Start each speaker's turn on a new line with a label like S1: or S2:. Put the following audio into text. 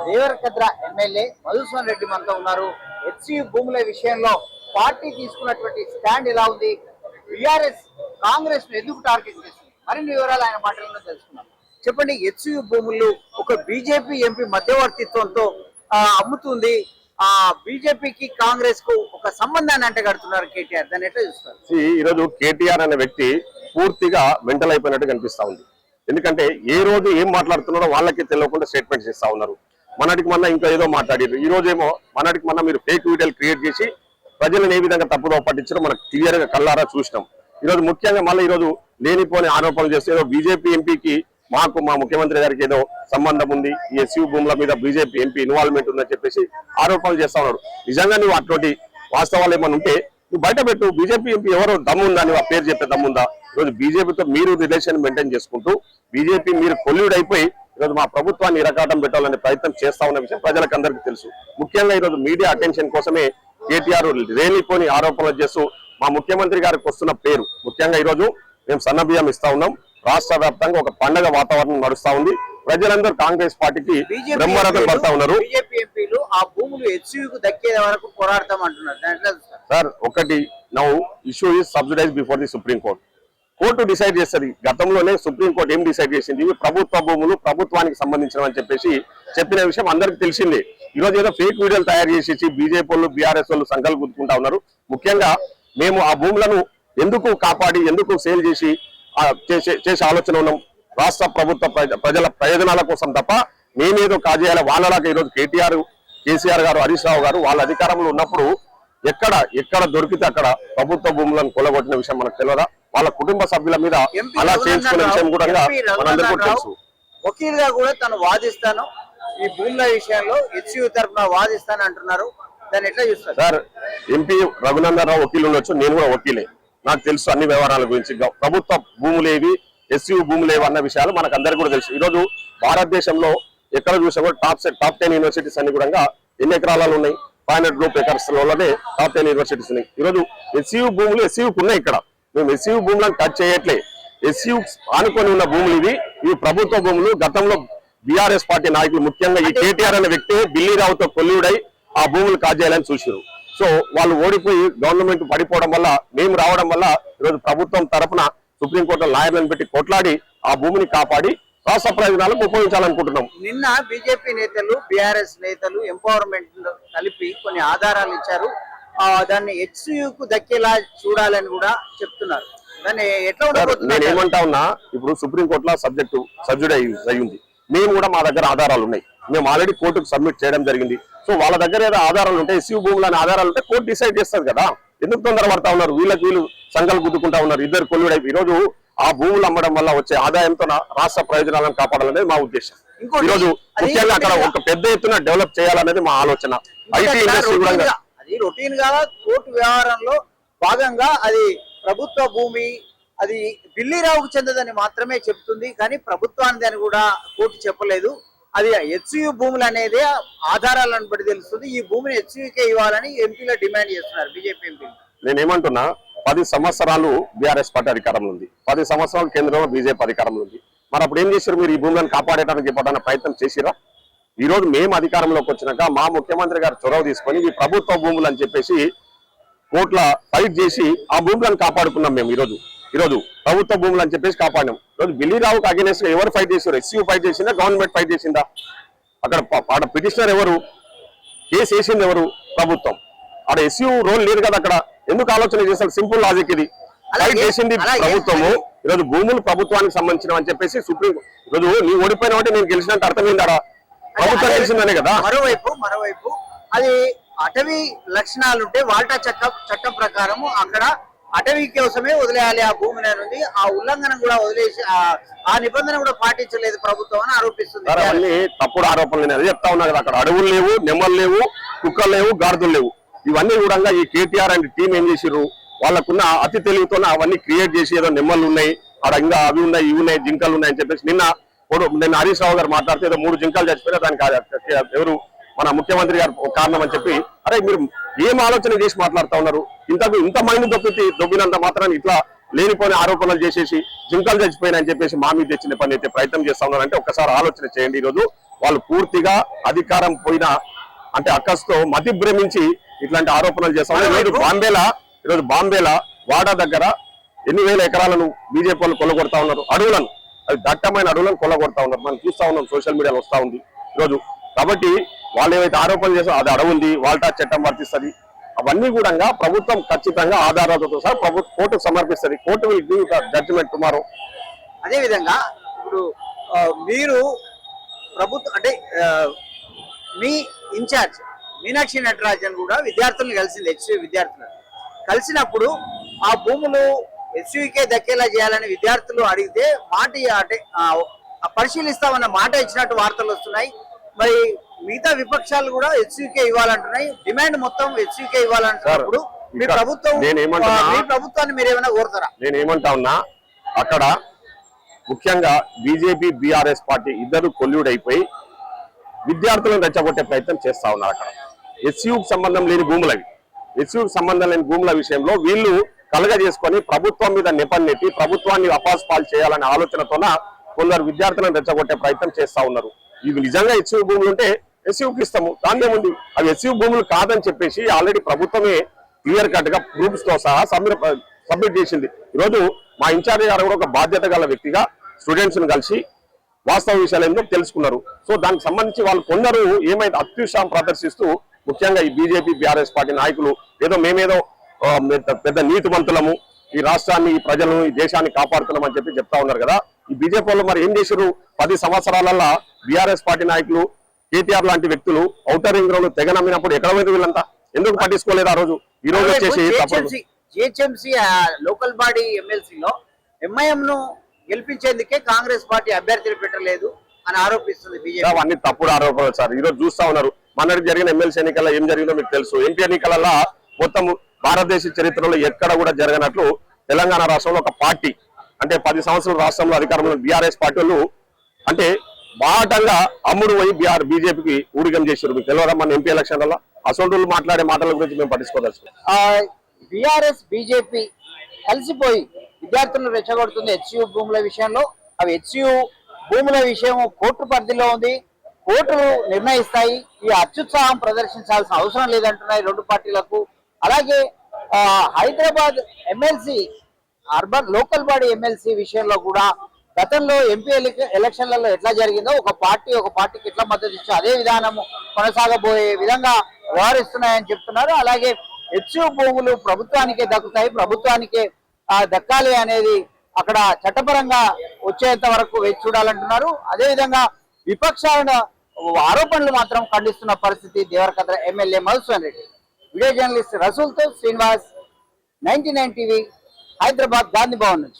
S1: Devarakadra MLA Madhusudan Reddy మనతో ఉన్నారు. HCU భూముల విషయంలో పార్టీ తీసుకున్నటువంటి స్టాండ్ ఎలా ఉంది, బీఆర్ఎస్ కాంగ్రెస్ ను ఎందుకు టార్గెట్ చేస్తుంది, మరిన్ని వివరాలు ఆయన మాటల్లో తెలుసుకున్నాం. చెప్పండి, హెచ్సియు భూములు ఒక బీజేపీ ఎంపీ మధ్యవర్తిత్వంతో అమ్ముతుంది. బీజేపీకి కాంగ్రెస్ కు ఒక సంబంధాన్ని అంటే కడుతున్నారు కేటీఆర్, దాన్ని ఎట్లా చూస్తారు?
S2: ఈరోజు కేటీఆర్ అనే వ్యక్తి పూర్తిగా మెంటల్ అయిపోయినట్టు కనిపిస్తా ఉంది. ఎందుకంటే ఏ రోజు ఏం మాట్లాడుతున్నారో వాళ్ళకి తెలియకుండా స్టేట్మెంట్స్ ఇస్తా ఉన్నారు. మనటికి మొన్న ఇంకా ఏదో మాట్లాడారు, ఈ రోజేమో మనటికి మొన్న మీరు ఫేక్ వీడియోలు క్రియేట్ చేసి ప్రజలను ఏ విధంగా తప్పుదో పట్టించారో మనకు క్లియర్ గా కళ్ళారా చూసినాం. ఈరోజు ముఖ్యంగా మళ్ళీ ఈరోజు లేనిపోని ఆరోపణలు చేస్తే ఏదో బీజేపీ ఎంపీకి మాకు మా ముఖ్యమంత్రి గారికి ఏదో సంబంధం ఉంది, ఈ ఎస్యూ భూముల మీద బీజేపీ ఎంపీ ఇన్వాల్వ్మెంట్ ఉందని చెప్పేసి ఆరోపణలు చేస్తా ఉన్నారు. నిజంగా నువ్వు అటువంటి వాస్తవాలు ఏమైనా ఉంటే నువ్వు బయట పెట్టు. బీజేపీ ఎంపీ ఎవరో దమ్ముందా, నువ్వు ఆ పేరు చెప్పే దమ్ముందా? ఈరోజు బీజేపీతో మీరు రిలేషన్ మెయింటైన్ చేసుకుంటూ బీజేపీ మీరు కొల్లుడైపోయి ఈరోజు మా ప్రభుత్వాన్ని ఇరకాటం పెట్టాలనే ప్రయత్నం చేస్తా ఉన్న విషయం ప్రజలకు అందరికీ తెలుసు. ముఖ్యంగా ఈరోజు మీడియా అటెన్షన్ కోసమే కేటీఆర్ రేలిపోని ఆరోపణలు చేస్తూ మా ముఖ్యమంత్రి గారికి వస్తున్న పేరు, ముఖ్యంగా ఈరోజు మేము సన్నబియ్యం ఇస్తా ఉన్నాం. రాష్ట్ర వ్యాప్తంగా ఒక పండగ వాతావరణం నడుస్తా ఉంది. ప్రజలందరూ కాంగ్రెస్ పార్టీకి బ్రహ్మరథం పడతా ఉన్నారు.
S1: బీజేపీ ఎంపీలు ఆ భూములు హెచ్సియుకు దక్కే వరకు పోరాడతాం అంటున్నారు.
S2: సార్, ఒకటి now issue is subsidise before the supreme court. Court decide చేస్తుంది. గతంలోనే సుప్రీంకోర్టు ఏం డిసైడ్ చేసింది, ఇవి ప్రభుత్వ భూములు ప్రభుత్వానికి సంబంధించినవని చెప్పేసి చెప్పిన విషయం అందరికి తెలిసిందే. ఈ రోజు ఏదో ఫేక్ వీడియోలు తయారు చేసేసి బీజేపీ వాళ్ళు బీఆర్ఎస్ వాళ్ళు సంఘాలు గుర్తుకుంటా ఉన్నారు. ముఖ్యంగా మేము ఆ భూములను ఎందుకు కాపాడి ఎందుకు సేల్ చేసి చేసే ఆలోచన ఉన్నాం, రాష్ట్ర ప్రభుత్వ ప్రజల ప్రయోజనాల కోసం తప్ప మేమేదో కాజేయాలి వాళ్ళలాగా. ఈరోజు కేసీఆర్ గారు, హరీష్ రావు గారు వాళ్ళ అధికారంలో ఉన్నప్పుడు ఎక్కడ దొరికితే అక్కడ ప్రభుత్వ భూములను కొలగొట్టిన విషయం మనకు తెలియదా? వాళ్ళ కుటుంబ సభ్యుల మీద అలా చేయించుకునే విషయం కూడా మనందరికీ తెలుసు.
S1: వకీలుగా కూడా తను వాదిస్తాను, ఈ భూముల విషయంలో హెచ్సియు తరఫున వాదిస్తాను అంటున్నారు. దాన్ని ఎట్లా చూస్తారు?
S2: సార్, ఎంపీ రఘునందన్ రావు వకీలు ఉండొచ్చు, నేను కూడా వకీలే, నాకు తెలుసు అన్ని వ్యవహారాల గురించి. ప్రభుత్వ భూములేవి హెచ్సియు భూములేవి అన్న విషయాలు మనకు అందరికీ కూడా తెలుసు. ఈరోజు భారతదేశంలో ఎక్కడ చూసినా కూడా టాప్ 10 యూనివర్సిటీస్ అన్ని కూడా ఎన్ని ఎకరాలు ఉన్నాయి, 500 గ్రూప్ ఎకర్స్ లోనే టాప్ 10 యూనివర్సిటీస్ ఉన్నాయి. ఈరోజు హెచ్సియు భూములు హెచ్సియుకు ఉన్నాయి. ఇక్కడ మేము హెచ్సియు భూములను టచ్ చేయట్లే. హెచ్సియు ఆనుకొని ఉన్న భూములు ఇవి ప్రభుత్వ భూములు. గతంలో బీఆర్ఎస్ పార్టీ నాయకులు, ముఖ్యంగా ఈ కేటీఆర్ అనే వ్యక్తి ఢిల్లీరావుతో కొల్లుడై ఆ భూములు కాజేయాలని చూసారు. సో వాళ్ళు ఓడిపోయి గవర్నమెంట్ పడిపోవడం వల్ల, మేము రావడం వల్ల ఈరోజు ప్రభుత్వం తరఫున సుప్రీంకోర్టులో లాయర్లను పెట్టి కొట్లాడి ఆ భూమిని కాపాడి రాష్ట్ర ప్రయోజనాలకు ఉపయోగించాలనుకుంటున్నాం.
S1: నిన్న బీజేపీ నేతలు బీఆర్ఎస్ నేతలు ఎంపవర్మెంట్ కలిపి కొన్ని ఆధారాలు ఇచ్చారు. దాన్ని హెచ్సియుకు దక్కేలా చూడాలని కూడా చెప్తున్నారు. దాన్ని ఎట్లా ఉండబోతుంది?
S2: నేను ఏమంటా ఉన్నా, ఇప్పుడు సుప్రీంకోర్టులో సబ్జెక్టు సబ్జెక్ట్ అయ్యింది. మేము కూడా మా దగ్గర ఆధారాలు ఉన్నాయి, మేము ఆల్రెడీ కోర్టుకు సబ్మిట్ చేయడం జరిగింది. సో వాళ్ళ దగ్గర ఏదో ఆధారాలు ఉంటాయి, హెచ్సియు భూములు అనే ఆధారాలు ఉంటే కోర్టు డిసైడ్ చేస్తుంది కదా. ఎందుకు తొందర పడతా ఉన్నారు? వీళ్ళు సంఘాలు గుద్దుకుంటా ఉన్నారు, ఇద్దరు కొల్లుడై. ఈరోజు ఆ భూములు అమ్మడం వల్ల వచ్చే ఆదాయంతో రాష్ట్ర ప్రయోజనాలను కాపాడాలనేది మా ఉద్దేశం. ఈరోజు ముఖ్యంగా అక్కడ ఒక పెద్ద ఎత్తున డెవలప్ చేయాలనేది మా ఆలోచన. ఐటీ ఇండస్ట్రీ కూడా
S1: అది రొటీన్ గా కోర్టు వ్యవహారంలో భాగంగా అది ప్రభుత్వ భూమి, అది ఢిల్లీరావుకు చెందదని మాత్రమే చెప్తుంది, కానీ ప్రభుత్వానికి అని కూడా కోర్టు చెప్పలేదు. అది హెచ్సియు భూములు అనేది ఆధారాలను బట్టి తెలుస్తుంది. ఈ భూమిని హెచ్సియుకే ఇవ్వాలని ఎంపీలు డిమాండ్ చేస్తున్నారు, బీజేపీ ఎంపీలు.
S2: నేనేమంటున్నా, 10 సంవత్సరాలు బీఆర్ఎస్ పార్టీ అధికారంలో ఉంది, 10 సంవత్సరాలు కేంద్రంలో బీజేపీ అధికారంలో ఉంది. మరి అప్పుడు ఏం చేశారు? మీరు ఈ భూములను కాపాడేటానికి చెప్పడానికి ప్రయత్నం చేసిరా? ఈ రోజు మేము అధికారంలోకి వచ్చినాక మా ముఖ్యమంత్రి గారు చొరవ తీసుకొని ఈ ప్రభుత్వ భూములు అని చెప్పేసి కోర్టుల ఫైట్ చేసి ఆ భూములను కాపాడుకున్నాం. మేము ఈరోజు ప్రభుత్వ భూములు అని చెప్పేసి కాపాడినాం. ఈరోజు ఢిల్లీరావుకు అగెనెస్ట్ గా ఎవరు ఫైట్ చేశారు? హెచ్సియు ఫైట్ చేసిందా, గవర్నమెంట్ ఫైట్ చేసిందా? అక్కడ పిటిషనర్ ఎవరు? కేసు వేసింది ఎవరు? ప్రభుత్వం. అక్కడ హెచ్సియు రోల్ లేదు కదా. అక్కడ ఎందుకు ఆలోచన చేస్తారు? సింపుల్ లాజిక్ ఇది. ఫైట్ చేసింది ప్రభుత్వము. ఈరోజు భూములు ప్రభుత్వానికి సంబంధించిన అని చెప్పేసి సుప్రీం, ఈరోజు నీ ఓడిపోయిన అంటే నేను గెలిచినట్టు అర్థమైందా? ప్రభుత్వం గెలిచిందనే కదా.
S1: మరోవైపు అది అటవీ లక్షణాలుంటే వాల్టా చట్టం ప్రకారం అక్కడ అటవీ కోసమే వదిలేయాలి ఆ భూమిని అనేది. ఆ ఉల్లంఘన కూడా వదిలేసి ఆ నిబంధన కూడా పాటించలేదు ప్రభుత్వం అని ఆరోపిస్తుంది.
S2: అన్ని తప్పుడు ఆరోపణలు. అది చెప్తా ఉన్నా కదా, అక్కడ అడవులు లేవు, నెమ్మలు లేవు, కుక్కలు లేవు, గాడిదలు లేవు. ఇవన్నీ కూడా ఈ కేటీఆర్ అండ్ టీం ఏం చేసిర్రు? వాళ్ళకున్న అతి తెలివితో అవన్నీ క్రియేట్ చేసి ఏదో నెమ్మలు ఉన్నాయి, అక్కడ ఇంకా అవి ఉన్నాయి, ఇవి ఉన్నాయి, జింకలు ఉన్నాయి అని చెప్పేసి నిన్న హరీష్ రావు గారు మాట్లాడితే ఏదో 3 జింకలు చచ్చిపోయినా దానికి ఎవరు మన ముఖ్యమంత్రి గారు కారణం అని చెప్పి, అరే మీరు ఏం ఆలోచన చేసి మాట్లాడుతూ ఉన్నారు? ఇంత మైండ్ దొబ్బినంత మాత్రాన్ని ఇట్లా లేనిపోయిన ఆరోపణలు చేసేసి జింకలు చచ్చిపోయినా అని చెప్పేసి మా మీద తెచ్చిన పని అయితే ప్రయత్నం చేస్తా ఉన్నారంటే ఒక్కసారి ఆలోచన చేయండి. ఈరోజు వాళ్ళు పూర్తిగా అధికారం పోయిన అంటే అక్కస్తో మతి భ్రమించి ఇట్లాంటి ఆరోపణలు చేస్తాం. ఈరోజు బాంబేలా వాడా దగ్గర ఎన్ని వేల ఎకరాలను బీజేపీ వాళ్ళు కొల్లగొడతా ఉన్నారు. అడవులను, అది దట్టమైన అడవులను కొల్లగొడతా ఉన్నారు. మనం చూస్తా ఉన్నాం, సోషల్ మీడియాలో వస్తా ఉంది ఈరోజు. కాబట్టి వాళ్ళు ఏవైతే ఆరోపణలు చేస్తారో అది అడవుంది, వాల్టా చట్టం వర్తిస్తుంది, అవన్నీ కూడా ప్రభుత్వం ఖచ్చితంగా ఆధారాలతో సహా కోర్టుకు సమర్పిస్తుంది. Court will give judgement tomorrow.
S1: అదే విధంగా ఇప్పుడు మీరు ప్రభుత్వం అంటే మీ ఇన్ఛార్జ్ మీనాక్షి నటరాజన్ కూడా విద్యార్థులను కలిసింది, హెచ్సియు విద్యార్థులను కలిసినప్పుడు ఆ భూములు హెచ్సియుకే దక్కేలా చేయాలని విద్యార్థులు అడిగితే మాట అంటే పరిశీలిస్తామన్న మాట ఇచ్చినట్టు వార్తలు వస్తున్నాయి. మరి మిగతా విపక్షాలు కూడా హెచ్సియుకే ఇవ్వాలంటున్నాయి, డిమాండ్ మొత్తం హెచ్సియుకే ఇవ్వాలంటున్నప్పుడు మీ ప్రభుత్వాన్ని మీరు ఏమైనా కోరుతారా?
S2: నేనేమంటా ఉన్నా, అక్కడ ముఖ్యంగా బీజేపీ బీఆర్ఎస్ పార్టీ ఇద్దరు కొల్లుడైపోయి విద్యార్థులను రెచ్చగొట్టే ప్రయత్నం చేస్తా ఉన్నారు. అక్కడ హెచ్సియుకు సంబంధం లేని భూములు అవి. హెచ్సియుకు సంబంధం లేని భూముల విషయంలో వీళ్ళు కలగజేసుకొని ప్రభుత్వం మీద నెపన్నెట్టి ప్రభుత్వాన్ని అపాస్పాలు చేయాలనే ఆలోచనతోన కొందరు విద్యార్థులను రెచ్చగొట్టే ప్రయత్నం చేస్తా ఉన్నారు. ఇవి నిజంగా హెచ్సియు భూములు ఉంటే హెచ్సియుకి ఇస్తాము, దాన్నే ఉంది. అవి హెచ్సియు భూములు కాదని చెప్పేసి ఆల్రెడీ ప్రభుత్వమే క్లియర్ కట్ గా ప్రూఫ్స్ తో సహా సబ్మిట్ చేసింది. ఈరోజు మా ఇన్ఛార్జ్ గారు కూడా ఒక బాధ్యత గల వ్యక్తిగా స్టూడెంట్స్ ను కలిసి వాస్తవ విషయాలు ఏంటో తెలుసుకున్నారు. సో దానికి సంబంధించి వాళ్ళు కొందరు ఏమైతే అత్యుత్సాహం ప్రదర్శిస్తూ ముఖ్యంగా ఈ బీజేపీ బీఆర్ఎస్ పార్టీ నాయకులు ఏదో మేమేదో పెద్ద నీతివంతులము, ఈ రాష్ట్రాన్ని, ఈ ప్రజలను, ఈ దేశాన్ని కాపాడుతున్నామని చెప్పి చెప్తా ఉన్నారు కదా. ఈ బీజేపీ వాళ్ళు మరి ఏం చేశారు? 10 సంవత్సరాలలో బీఆర్ఎస్ పార్టీ నాయకులు, కేటీఆర్ లాంటి వ్యక్తులు ఔటర్ రింగ్ రోడ్లు తెగ నమ్మినప్పుడు ఎక్కడ పోయింది వీళ్ళంతా? ఎందుకు పట్టించుకోలేదు? ఆ రోజు ఈ రోజు వచ్చేసి
S1: జిహెచ్ఎంసీ లోకల్ బాడీ ఎమ్మెల్సీలో ఎంఐఎం ను గెలిపించేందుకే కాంగ్రెస్ పార్టీ అభ్యర్థిని పెట్టలేదు అని ఆరోపిస్తుంది బీజేపీ.
S2: అవన్నీ తప్పుడు ఆరోపణలు సార్. ఈ రోజు చూస్తా ఉన్నారు, మొన్నటి జరిగిన ఎమ్మెల్సీ ఎన్నికల్లో ఏం జరిగిందో మీకు తెలుసు. ఎంపీ ఎన్నికలలో మొత్తం భారతదేశ చరిత్రలో ఎక్కడ కూడా జరగనట్లు తెలంగాణ రాష్ట్రంలో ఒక పార్టీ అంటే 10 సంవత్సరాల రాష్ట్రంలో అధికారంలో బీఆర్ఎస్ పార్టీలు అంటే బాటంగా అమ్ముడు పోయి బీజేపీకి ఊడిగం చేశారు. మీకు తెలియదా మన ఎంపీ ఎలక్షన్లలో అసలు మాట్లాడే మాటల గురించి మేము పట్టించుకోవచ్చు.
S1: బీఆర్ఎస్ బీజేపీ కలిసిపోయి విద్యార్థులను రెచ్చగొడుతుంది హెచ్సియు భూముల విషయంలో. అవి హెచ్సియు భూముల విషయం కోర్టు పరిధిలో ఉంది, కోర్టులు నిర్ణయిస్తాయి. ఈ అత్యుత్సాహం ప్రదర్శించాల్సిన అవసరం లేదంటున్నాయి రెండు పార్టీలకు. అలాగే Hyderabad MLC urban local body MLC విషయంలో కూడా గతంలో ఎంపీ ఎలక్షన్లలో ఎట్లా జరిగిందో ఒక పార్టీకి ఎట్లా మద్దతు ఇచ్చో అదే విధానము కొనసాగబోయే విధంగా వ్యవహరిస్తున్నాయని చెప్తున్నారు. అలాగే హెచ్సియు భూములు ప్రభుత్వానికే దక్కుతాయి, ప్రభుత్వానికే దక్కాలి అనేది అక్కడ చట్టపరంగా వచ్చేంత వరకు వేచి చూడాలంటున్నారు. అదేవిధంగా విపక్షాలను ఆరోపణలు మాత్రం ఖండిస్తున్న పరిస్థితి Devarakadra MLA Madhusudan Reddy. Video journalist రసూల్తో శ్రీనివాస్, 99 టీవీ, హైదరాబాద్, గాంధీ భవన్ నుంచి.